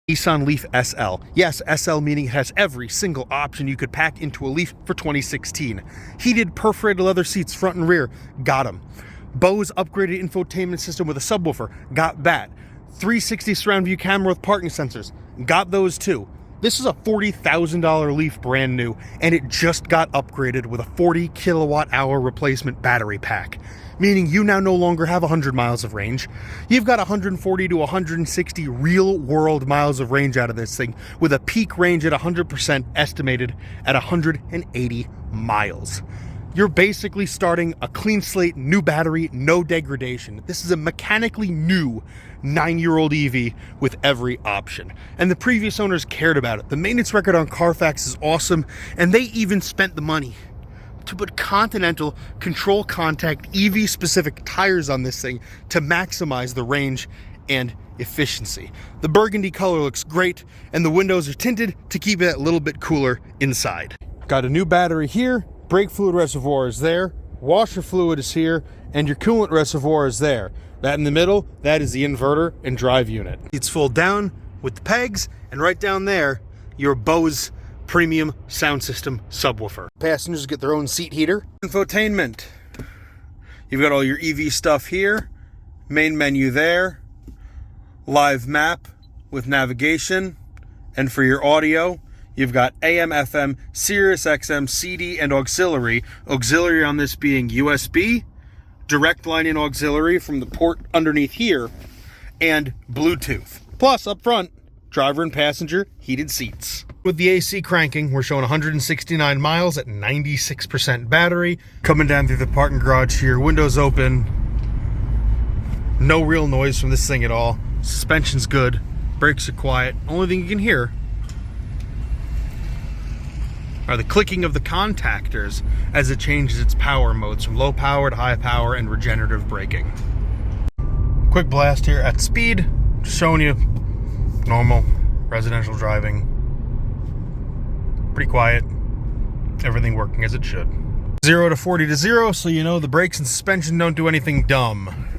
Nissan Leaf SL. Yes, SL meaning it has every single option you could pack into a Leaf for 2016. Heated perforated leather seats front and rear, got them. Bose upgraded infotainment system with a subwoofer, got that. 360 surround view camera with parking sensors, got those too. This is a $40,000 Leaf brand new, and it just got upgraded with a 40 kilowatt hour replacement battery pack. Meaning you now no longer have 100 miles of range. You've got 140 to 160 real world miles of range out of this thing, with a peak range at 100% estimated at 180 miles. You're basically starting a clean slate, new battery, no degradation. This is a mechanically new 9-year-old EV with every option. And the previous owners cared about it. The maintenance record on Carfax is awesome, and they even spent the money to put Continental control contact EV specific tires on this thing to maximize the range and efficiency. The burgundy color looks great, and the windows are tinted to keep it a little bit cooler inside. Got a new battery here, brake fluid reservoir is there, washer fluid is here, and your coolant reservoir is there. That in the middle, that is the inverter and drive unit. It's fold down with the pegs, and right down there, your Bose premium sound system subwoofer. Passengers get their own seat heater. Infotainment. You've got all your EV stuff here. Main menu there. Live map with navigation. And for your audio, you've got AM, FM, Sirius XM, CD, and auxiliary. Auxiliary on this being USB, direct line in auxiliary from the port underneath here, and Bluetooth. Plus, up front, driver and passenger heated seats. With the AC cranking, we're showing 169 miles at 96% battery. Coming down through the parking garage here, windows open. No real noise from this thing at all. Suspension's good. Brakes are quiet. Only thing you can hear are the clicking of the contactors as it changes its power modes from low power to high power and regenerative braking. Quick blast here at speed, just showing you normal residential driving. Pretty quiet, everything working as it should. 0 to 40 to 0, so you know the brakes and suspension don't do anything dumb.